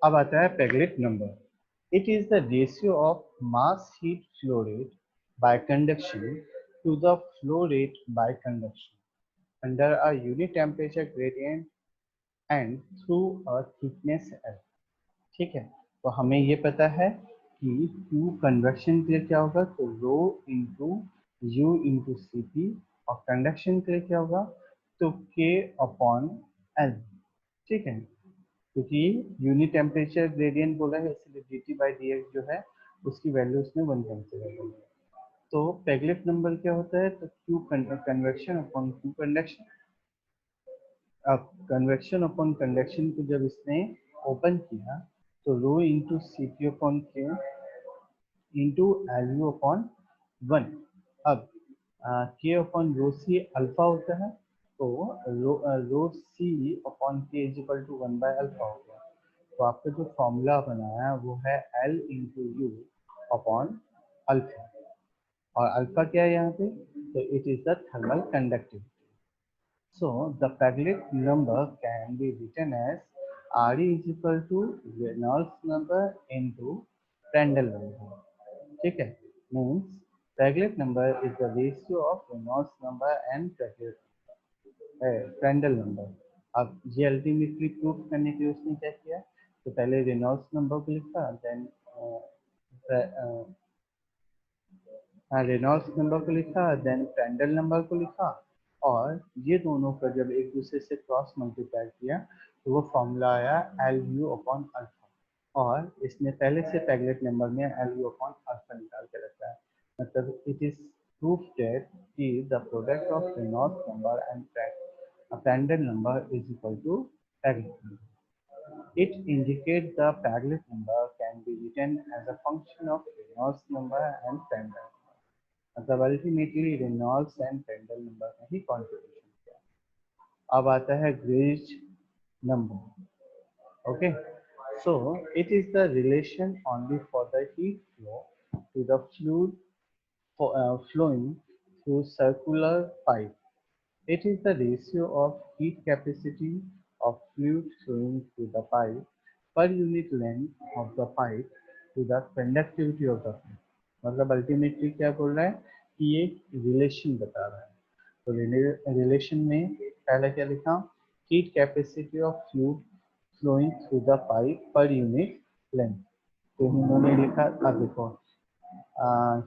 अब आता है Peclet number. It is the ratio of mass heat flow rate by conduction to the flow rate by conduction under a unit temperature gradient and through a thickness L. ठीक है, तो हमें ये पता है कि Q कन्वेक्शन के लिए क्या होगा, तो rho into U into C P, और कंडक्शन के लिए क्या होगा, तो K अपॉन एल। ठीक है, क्योंकि यूनिट टेम्परेचर ग्रेडियंट बोला है इसलिए D T by D x जो है उसकी वैल्यू उसने 1 कंसिडर की है। तो पेगलेट नंबर क्या होता है, तो Q convection upon Q conduction. अब कन्वेक्शन अपॉन कंडक्शन को जब इसने ओपन किया तो rho into C P upon K into L U upon 1। अब के अपॉन रो सी अल्फा होता है, तो rho C upon K is equal to 1 by alpha हो गया। तो आपका जो फॉर्मूला बनाया वो है L into U upon alpha, और अल्फा क्या है यहाँ पे, तो it is the thermal conductivity. So the Paglet number can be written as RE is equal to Reynolds number into Prandtl number. ठीक है, means Paglet number is the ratio of Reynolds number and Prandtl number. अब ये ultimately proof करने के लिए उसने क्या किया, तो पहले रेनॉल्ड्स नंबर को लिखा, देन रेनॉल्ड्स नंबर को लिखा, देन प्रैंडल नंबर को लिखा, और ये दोनों का जब एक दूसरे से क्रॉस मल्टीप्लाई किया तो वो फॉर्मूला आया एल यू अपॉन अल्फा। और इसने पहले से पेगलेट नंबर में एल यू अपॉन अल्फा निकाल के रखा है। मतलब इट इज प्रूफ दैट कि the product of Reynolds number and Prandtl number is equal to Peclet number. It indicates the Paglet number can be written as a function of Reynolds number and Prandtl number. मतलब ultimately Reynolds and Prandtl number का ही contribution किया। अब आता है Graetz number. Okay, so it is the relation only for the heat flow to the fluid flowing through circular pipe. It is the ratio of heat capacity of fluid flowing through the pipe per unit length of the pipe to the conductivity of the pipe. मतलब ultimately क्या बोल रहा है कि ये relation बता रहा है। तो रिलेशन में पहले क्या लिखा, heat capacity of fluid flowing through the pipe per unit length. तो इन्होंने लिखा, अब देखो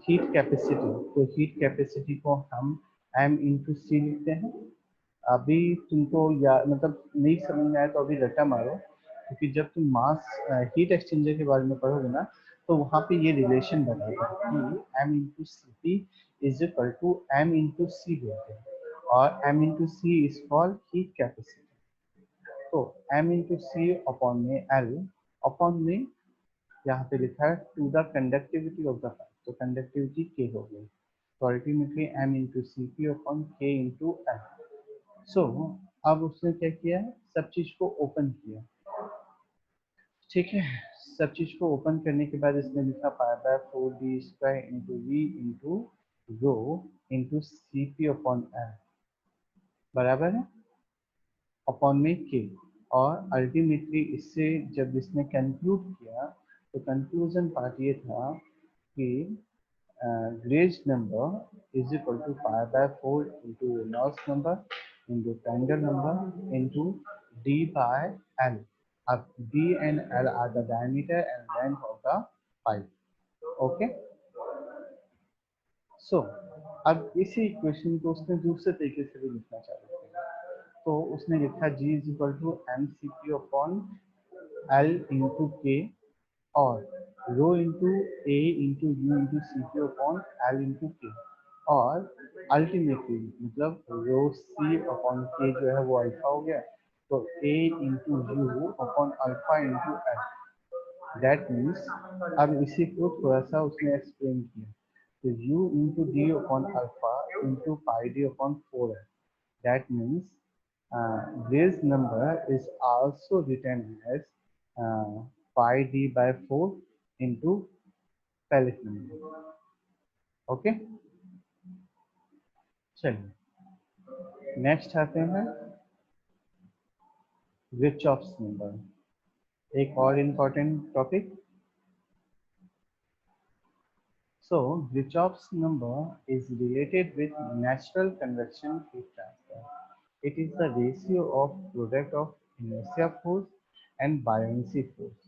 हीट कैपेसिटी, तो हीट कैपेसिटी को हम एम इंटू सी लिखते हैं। अभी तुमको या मतलब नहीं समझ में आया तो अभी रट्टा मारो, क्योंकि जब तुम मास हीट एक्सचेंजर के बारे में पढ़ोगे ना तो वहाँ पे ये रिलेशन बताता है कि M into C P is equal to M into C बोलते हैं, और M into C is called heat capacity. तो एम इंटू सी अपॉन में एल अपॉन में यहाँ पे लिखा है to the conductivity of the pipe, तो कंडक्टिविटी के हो गई, तो ultimately M into C P upon K into L. So अब उसने क्या किया है, सब चीज को ओपन किया। ठीक है, सब चीज को ओपन करने के बाद इसने लिखा pi by 4d square into V into rho into C P upon L बराबर है अपॉन में के। और अल्टीमेटली इससे जब इसने कंक्लूड किया तो कंक्लूजन पार्ट ये था कि Graetz number is equal to pi by 4 into Reynolds number into Prandtl number into D by L. अब D and L are the diameter and length of the pipe. Okay, so अब इसी equation को उसने दूसरे तरीके से भी लिखना चालू किया। तो उसने लिखा G is equal to M C P upon L into K, और rho into A into U into C P upon L into K, और अल्टीमेटली मतलब रो सी अपॉन के जो है वो अल्फा हो गया, तो A into U upon alpha into L. That means अब इसी को थोड़ा सा उसने एक्सप्लेन किया, तो u into d upon alpha into pi d upon 4 है। That means this number is also written as pi d by 4 into Pellet number। Okay, चलिए नेक्स्ट आते हैं Kirchhoff's नंबर। एक और important topic. So, Kirchhoff's number is related with natural convection heat transfer. It is the ratio of product of inertia force and buoyancy force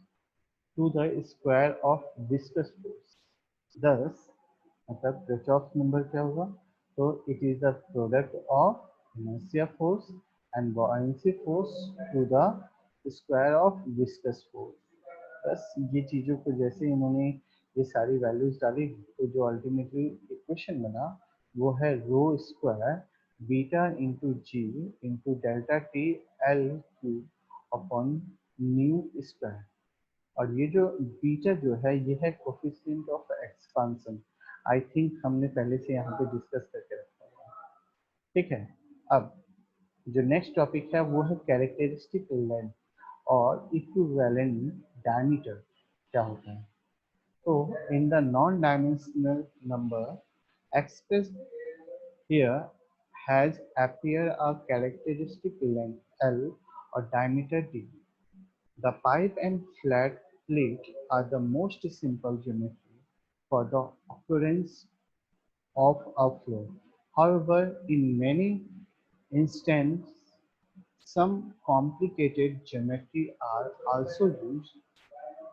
to the square of viscous force. Thus, मतलब Kirchhoff's number क्या होगा? तो it is the product of inertia force and buoyancy force to the square of viscous force. बस ये चीज़ों को जैसे इन्होंने ये सारी वैल्यूज डाली तो जो अल्टीमेटली इक्वेशन बना वो है rho square beta into G into delta T L Q upon nu square. और ये जो बीटा जो है ये है coefficient of expansion. I think हमने पहले से यहाँ पे डिस्कस करके रखा है. ठीक है. अब जो नेक्स्ट टॉपिक है वो है कैरेक्टरिस्टिक लेंथ और इक्विवेलेंट डायमीटर क्या होता है. तो in the non dimensional number expressed here has appear a characteristic length L or diameter D. The pipe and flat plate are the most simple geometry for the occurrence of a flow. However, in many instances, some complicated geometry are also used,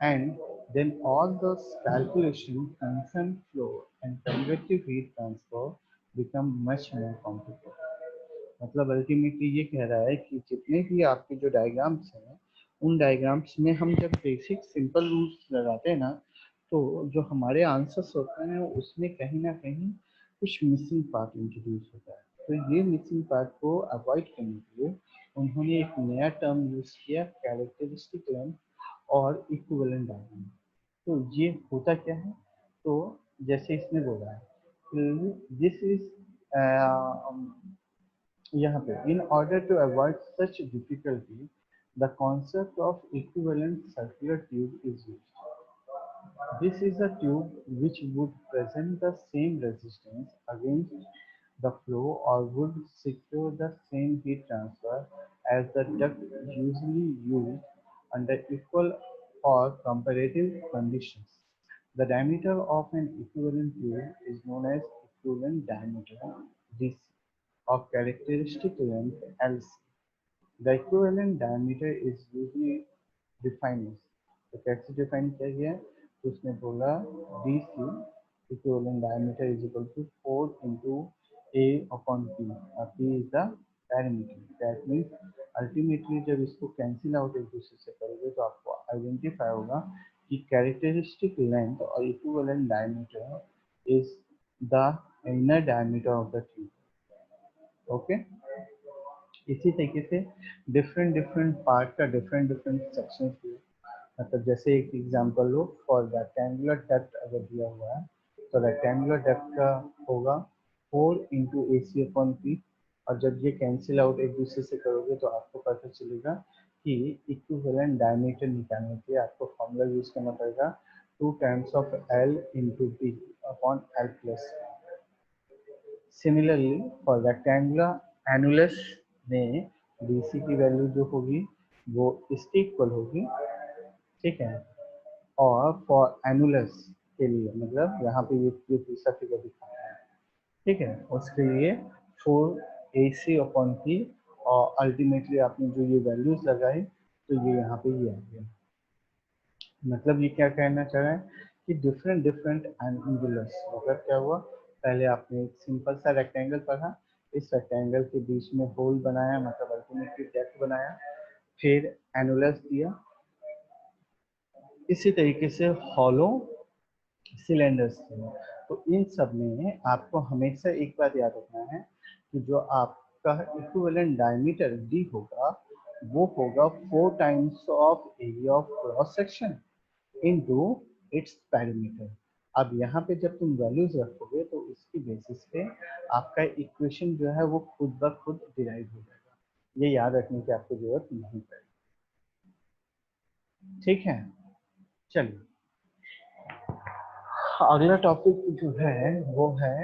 and then all those calculations concern flow and convective heat transfer become much more complicated. मतलब ultimately ये कह रहा है कि जितने भी आपके जो डायग्राम्स हैं उन डायग्राम्स में हम जब बेसिक सिंपल रूल्स लगाते हैं ना तो जो हमारे आंसर्स होते हैं उसमें कहीं ना कहीं कुछ मिसिंग पार्ट इंट्रोड्यूस होता है. तो ये मिसिंग पार्ट को अवॉइड करने के लिए उन्होंने एक नया टर्म यूज किया कैरेक्टरिस्टिक लेंथ और इक्विवेलेंट डायग्राम. तो ये होता क्या है. तो जैसे इसने बोला है दिस इज यहाँ पे in order to avoid such difficulty, the concept of equivalent circular tube is used. This is a tube which would present the same resistance against the flow or would secure the same heat transfer as the duct usually used under equal or comparative conditions. The diameter of an equivalent tube is known as equivalent diameter DC of characteristic length LC. The equivalent diameter is usually defined as. तो कैसे define किया गया है तो उसने बोला D C equivalent diameter is equal to 4 into A upon P और P is the parameter. That means ultimately जब इसको कैंसिल आउट एक दूसरे से करोगे तो आपको आइडेंटिफाई होगा कि कैरेक्टरिस्टिक लेंथ और equivalent diameter is the inner diameter of the tube. Okay. इसी तरीके से डिफरेंट डिफरेंट पार्ट का डिफरेंट डिफरेंट सेक्शन दिए. मतलब जैसे एक example low for rectangular depth अगर दिया हुआ है तो रेक्टेंगुलर डेप्थ का होगा 4 इंटू ए सी अपॉन पी. और जब ये कैंसिल आउट एक दूसरे से करोगे तो आपको पता चलेगा कि इक्विवेलेंट डायमीटर निकालने के लिए आपको फॉर्मूला यूज करना पड़ेगा 2 times of L into B upon L plus. Similarly for rectangular annulus में BC की वैल्यू जो होगी वो इसके इक्वल होगी. ठीक है. और फॉर एनुलस के लिए मतलब यहाँ पे ये दूसरा फिगर दिखाया है. ठीक है. उसके लिए 4 AC अपॉन पी और अल्टीमेटली आपने जो ये वैल्यूज लगाई तो ये यहाँ पे ये आ गया. मतलब ये क्या कहना चाह रहा है कि डिफरेंट डिफरेंट एंगुलर्स. मतलब क्या हुआ पहले आपने एक सिंपल सा रेक्टेंगल पढ़ा इस रेक्टेंगल के बीच में होल बनाया मतलब अल्टीमेटली डेप्थ बनाया फिर एनुलस दिया. इसी तरीके से हॉलो सिलेंडर्स थे. तो इन सब में आपको हमेशा एक बात याद रखना है कि जो आपका इक्विवेलेंट डायमीटर डी होगा वो होगा 4 times of area of cross section into its parameter. अब यहाँ पे जब तुम वैल्यूज रखोगे तो उसकी बेसिस पे आपका इक्वेशन जो है वो खुद ब खुद डिराइव हो जाएगा. ये याद रखने की आपको जरूरत नहीं पड़ेगी. ठीक है. चलिए अगला टॉपिक जो है वो है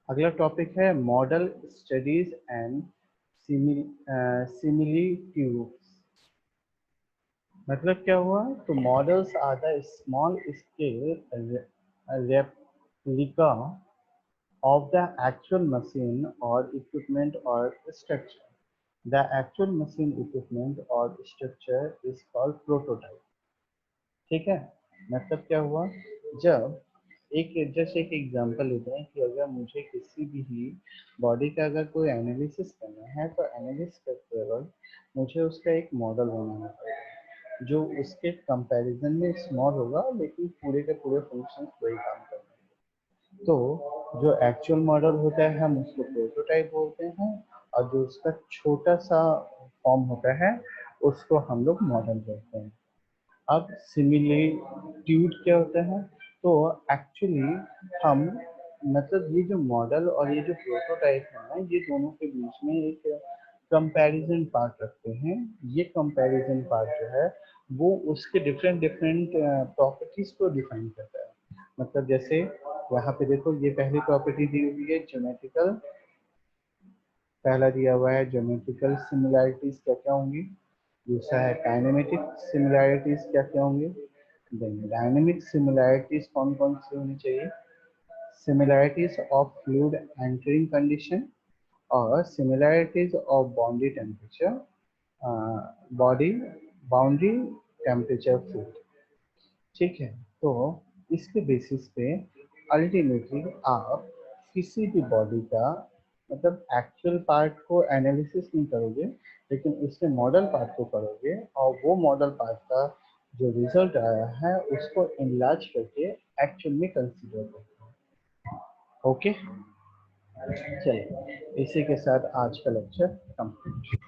अगला टॉपिक है मॉडल स्टडीज एंड सिमिलिट्यूड्स। मतलब क्या हुआ? तो models are the small scale replica of the actual machine or equipment or structure. The actual machine equipment or structure is called prototype. ठीक है? मतलब क्या हुआ? जब जैसे एक एग्जांपल लेते हैं कि अगर मुझे किसी भी बॉडी का अगर कोई एनालिसिस करना है तो एनालिसिस करते वक्त मुझे उसका एक मॉडल बनाना पड़ेगा जो उसके कंपैरिजन में स्मॉल होगा लेकिन पूरे के पूरे फंक्शन वही काम करेंगे। तो जो एक्चुअल मॉडल होता है हम उसको प्रोटोटाइप बोलते हैं और जो उसका छोटा सा फॉर्म होता है उसको हम लोग मॉडल बोलते हैं। अब सिमिलिट्यूड क्या होता है? तो एक्चुअली हम मतलब ये जो मॉडल और ये जो प्रोटोटाइप है ना ये दोनों के बीच में एक कंपैरिजन पार्ट रखते हैं। ये कंपैरिजन पार्ट जो है वो उसके डिफरेंट डिफरेंट प्रॉपर्टीज को डिफाइन करता है। मतलब जैसे यहाँ पे देखो ये पहली प्रॉपर्टी दी हुई है ज्योमेट्रिकल। पहला दिया हुआ है ज्योमेट्रिकल सिमिलैरिटीज क्या क्या होंगी। दूसरा है काइनेमेटिक सिमिलैरिटीज क्या क्या होंगे। डायनेमिक सिमिलैरिटीज कौन कौन सी होनी चाहिए। Similarities of fluid entering condition और similarities of boundary temperature body boundary temperature fluid. ठीक है? तो इसके बेसिस पे अल्टीमेटली आप किसी भी बॉडी का मतलब एक्चुअल पार्ट को एनालिसिस नहीं करोगे लेकिन उसके मॉडल पार्ट को करोगे और वो मॉडल पार्ट का जो रिजल्ट आया है उसको इनलार्ज करके एक्चुअल में कंसीडर करोगे। ओके, चलिए इसी के साथ आज का लेक्चर कंप्लीट।